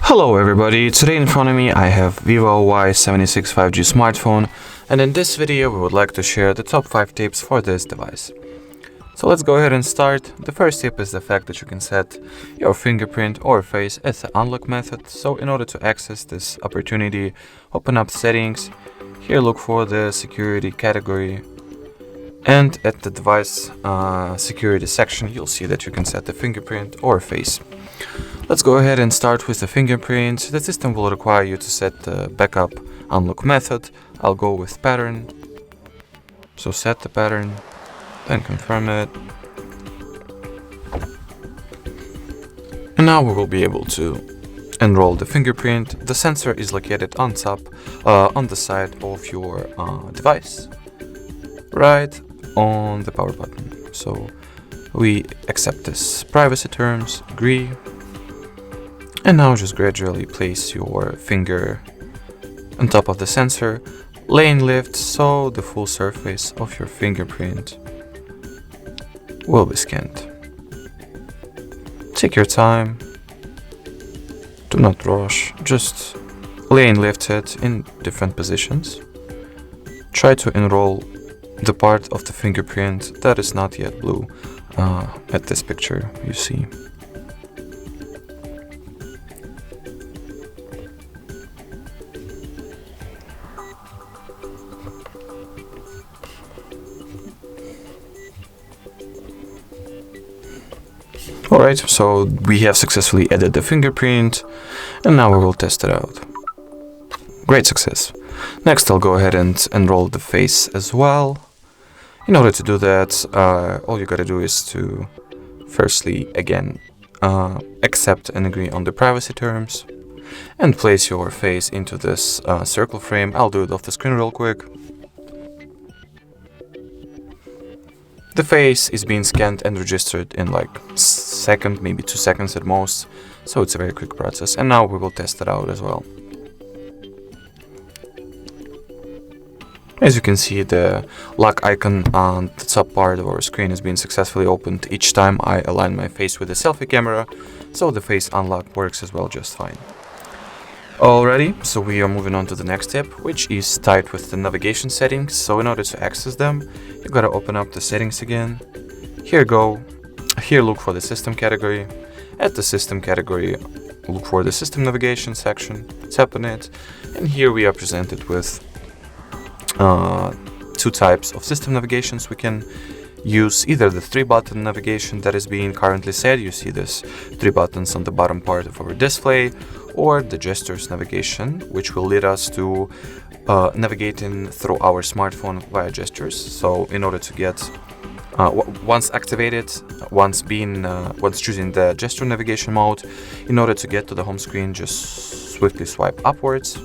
Hello everybody, today in front of me I have vivo Y76 5G smartphone, and in this video we would like to share the top 5 tips for this device. So let's go ahead and start. The first tip is the fact that you can set your fingerprint or face as the unlock method. So in order to access this opportunity, open up settings, here look for the security category, and at the device security section you'll see that you can set the fingerprint or face. Let's go ahead and start with the fingerprint. The system will require you to set the backup unlock method. I'll go with pattern. So set the pattern, then confirm it. And now we will be able to enroll the fingerprint. The sensor is located on top, on the side of your device, right on the power button. So we accept this privacy terms, agree. And now just gradually place your finger on top of the sensor, lane lift so the full surface of your fingerprint will be scanned. Take your time, do not rush, just lane lift it in different positions. Try to enroll the part of the fingerprint that is not yet blue at this picture you see. Alright, so we have successfully added the fingerprint, and now we will test it out. Great success. Next I'll go ahead and enroll the face as well. In order to do that, all you gotta do is to firstly, again, accept and agree on the privacy terms, and place your face into this circle frame. I'll do it off the screen real quick. The face is being scanned and registered in like second, maybe 2 seconds at most, so it's a very quick process. And now we will test it out as well. As you can see, the lock icon on the top part of our screen has been successfully opened each time I align my face with the selfie camera, so the face unlock works as well just fine. Alrighty, so we are moving on to the next step, which is tied with the navigation settings. So in order to access them, you gotta open up the settings again. Here look for the system category. At the system category, look for the system navigation section, tap on it, and here we are presented with 2 types of system navigations. We can use either the 3-button navigation that is being currently set. You see this 3 buttons on the bottom part of our display, or the gestures navigation, which will lead us to navigating through our smartphone via gestures. So in order to get once activated, once choosing the gesture navigation mode, in order to get to the home screen, just swiftly swipe upwards.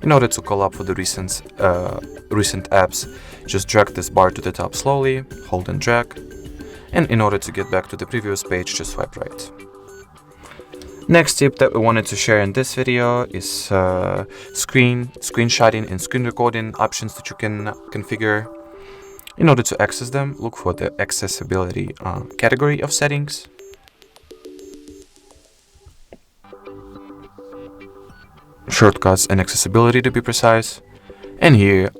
In order to call up for the recent apps, just drag this bar to the top slowly, hold and drag. And in order to get back to the previous page, just swipe right. Next tip that we wanted to share in this video is screenshotting and screen recording options that you can configure. In order to access them, look for the accessibility category of settings. Shortcuts and accessibility to be precise. And here,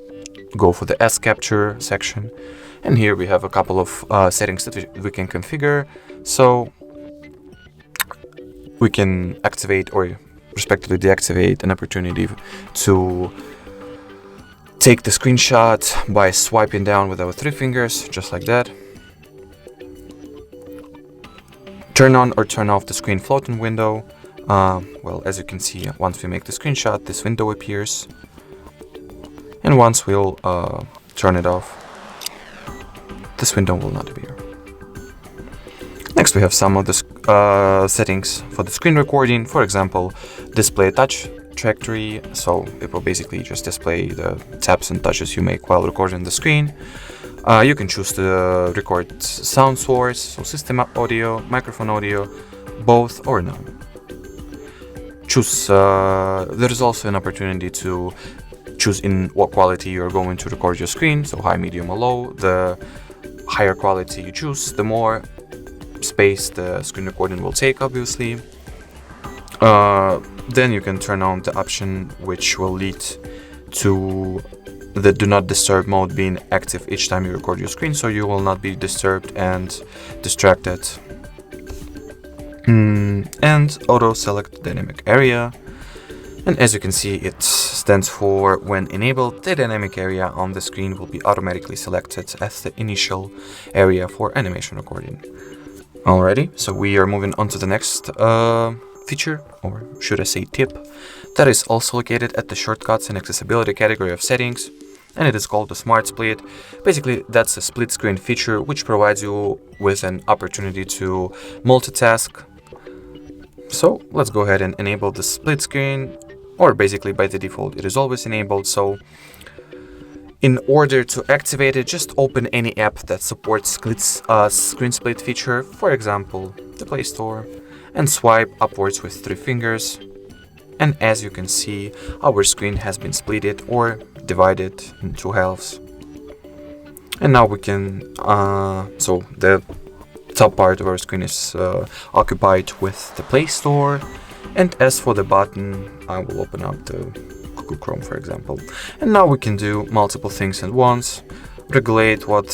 go for the S capture section. And here we have a couple of settings that we can configure. So we can activate or respectively deactivate an opportunity to take the screenshot by swiping down with our 3 fingers, just like that. Turn on or turn off the screen floating window. Well, as you can see, once we make the screenshot, this window appears. And once we'll turn it off, this window will not appear. Next we have some of the settings for the screen recording. For example, display touch trajectory, so it will basically just display the taps and touches you make while recording the screen. You can choose to record sound source, so system audio, microphone audio, both or none. There is also an opportunity to choose in what quality you're going to record your screen, so high, medium or low. The higher quality you choose, the more space the screen recording will take, obviously. Then you can turn on the option which will lead to the do not disturb mode being active each time you record your screen, so you will not be disturbed and distracted. And auto select dynamic area, and as you can see, it stands for when enabled, the dynamic area on the screen will be automatically selected as the initial area for animation recording. Alrighty, so we are moving on to the next feature, or should I say tip, that is also located at the shortcuts and accessibility category of settings, and it is called the Smart Split. Basically, that's a split screen feature which provides you with an opportunity to multitask. So let's go ahead and enable the split screen, or basically by the default it is always enabled. So in order to activate it, just open any app that supports screen split feature, for example the Play Store, and swipe upwards with 3 fingers. And as you can see, our screen has been splitted or divided in 2 halves. And now we can, so the top part of our screen is occupied with the Play Store. And as for the button, I will open up the Google Chrome, for example. And now we can do multiple things at once, regulate what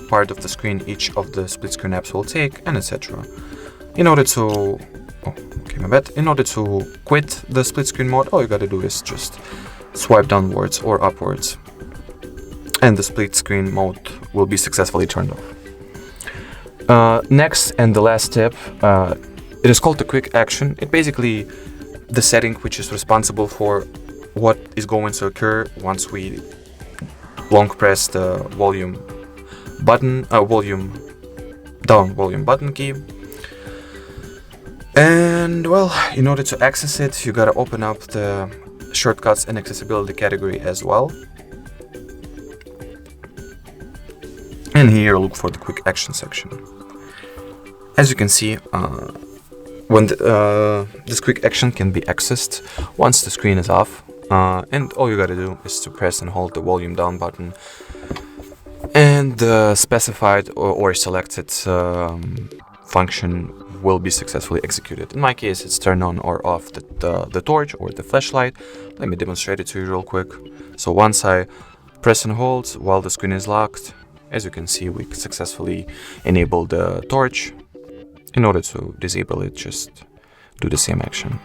part of the screen each of the split screen apps will take, and etc. In order to, in order to quit the split screen mode, all you gotta do is just swipe downwards or upwards, and the split screen mode will be successfully turned off. Next and the last tip, it is called the quick action. It basically the setting which is responsible for what is going to occur once we long press the volume button, volume button key. And well, in order to access it, you gotta open up the shortcuts and accessibility category as well. And here look for the quick action section. As you can see, when this quick action can be accessed once the screen is off, and all you gotta do is to press and hold the volume down button, and the specified or selected function will be successfully executed. In my case, it's turn on or off the torch or the flashlight. Let me demonstrate it to you real quick. So once I press and hold while the screen is locked, as you can see, we successfully enable the torch. In order to disable it, just do the same action.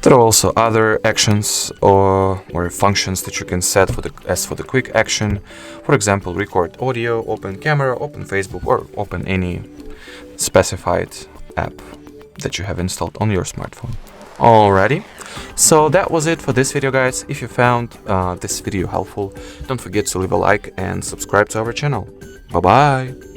There are also other actions or functions that you can set for the quick action. For example, record audio, open camera, open Facebook, or open any specified app that you have installed on your smartphone. Alrighty, so that was it for this video, guys. If you found this video helpful, don't forget to leave a like and subscribe to our channel. Bye bye!